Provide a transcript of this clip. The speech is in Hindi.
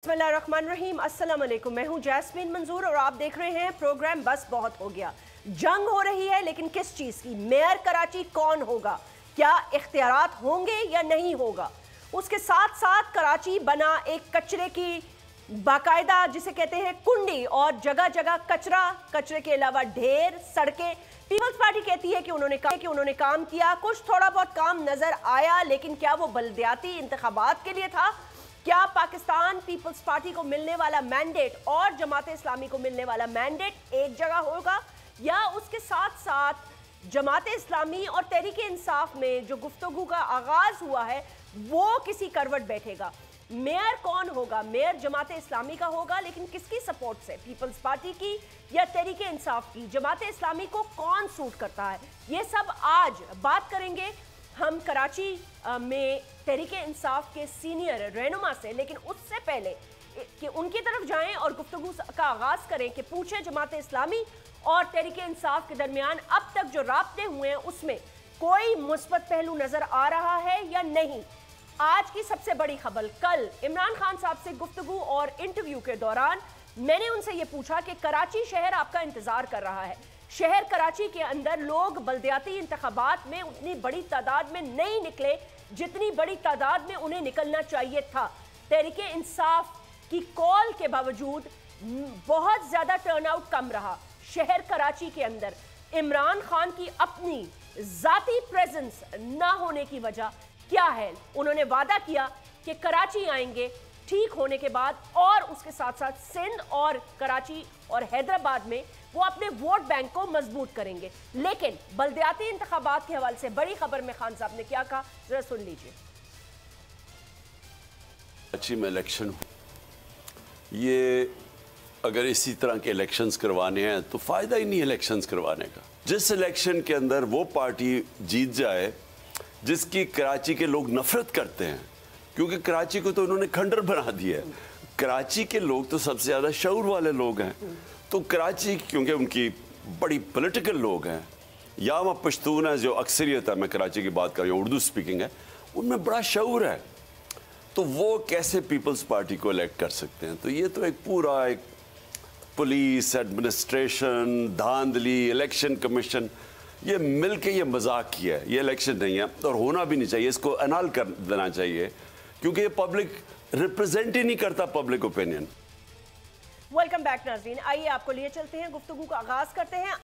बिस्मिल्लाहिर्रहमानिर्रहीम, अस्सलाम वालेकुम। मैं हूं जैस्मीन मंजूर और आप देख रहे हैं प्रोग्राम बस बहुत हो गया। जंग हो रही है, लेकिन किस चीज़ की? मेयर कराची कौन होगा? क्या इख्तियारात होंगे या नहीं होगा? उसके साथ साथ कराची बना एक कचरे की बाकायदा जिसे कहते हैं कुंडी, और जगह जगह कचरा, कचरे के अलावा ढेर, सड़कें। पीपल्स पार्टी कहती है कि उन्होंने काम किया, कुछ थोड़ा बहुत काम नजर आया, लेकिन क्या वो बल्दियाती इंतखाबात के लिए था? क्या पाकिस्तान पीपल्स पार्टी को मिलने वाला मैंडेट और जमात इस्लामी को मिलने वाला मैंडेट एक जगह होगा, या उसके साथ साथ जमात इस्लामी और तहरीक इंसाफ में जो गुफ्तगू का आगाज हुआ है वो किसी करवट बैठेगा? मेयर कौन होगा? मेयर जमात इस्लामी का होगा, लेकिन किसकी सपोर्ट से? पीपल्स पार्टी की या तहरीक इंसाफ की? जमात इस्लामी को कौन सूट करता है? ये सब आज बात करेंगे हम कराची में तहरीक इंसाफ के सीनियर रहनुमा से। लेकिन उससे पहले कि उनकी तरफ जाएं और गुफ्तगू का आगाज करें कि पूछे जमात इस्लामी और तहरीक इंसाफ के दरमियान अब तक जो राब्ते हुए हैं उसमें कोई मुस्बत पहलू नजर आ रहा है या नहीं। आज की सबसे बड़ी खबर, कल इमरान खान साहब से गुफ्तगू और इंटरव्यू के दौरान मैंने उनसे ये पूछा कि कराची शहर आपका इंतजार कर रहा है। शहर कराची के अंदर लोग बल्दियाती इंतखाबात में उतनी बड़ी तादाद में नहीं निकले जितनी बड़ी तादाद में उन्हें निकलना चाहिए था। तहरीक इंसाफ की कॉल के बावजूद बहुत ज्यादा टर्नआउट कम रहा। शहर कराची के अंदर इमरान खान की अपनी जाती प्रेजेंस ना होने की वजह क्या है? उन्होंने वादा किया कि कराची आएंगे ठीक होने के बाद, और उसके साथ साथ सिंध और कराची और हैदराबाद में वो अपने वोट बैंक को मजबूत करेंगे। लेकिन बल्दियाती इंतखाबात के हवाले से बड़ी खबर में खान साहब ने क्या कहा, जरा सुन लीजिए। कराची में इलेक्शन, ये अगर इसी तरह के इलेक्शंस करवाने हैं तो फायदा ही नहीं इलेक्शंस करवाने का। जिस इलेक्शन के अंदर वो पार्टी जीत जाए जिसकी कराची के लोग नफरत करते हैं, क्योंकि कराची को तो उन्होंने खंडर बना दिया है। कराची के लोग तो सबसे ज्यादा शऊर वाले लोग हैं, तो कराची क्योंकि उनकी बड़ी पॉलिटिकल लोग हैं, या वह पश्तून है जो अक्सरियत है, मैं कराची की बात कर रही हूँ, उर्दू स्पीकिंग है, उनमें बड़ा शऊर है, तो वो कैसे पीपल्स पार्टी को इलेक्ट कर सकते हैं? तो ये तो एक पूरा एक पुलिस, एडमिनिस्ट्रेशन, धांधली, इलेक्शन कमीशन, ये मिलके ये मजाक किया है। ये इलेक्शन नहीं है और होना भी नहीं चाहिए, इसको अनाल कर देना चाहिए, क्योंकि ये पब्लिक रिप्रेजेंट ही नहीं करता पब्लिक ओपिनियन। वेलकम बैक नाज़रीन, आइए आपको लिए चलते हैं, गुफ्तगू का आगाज करते हैं।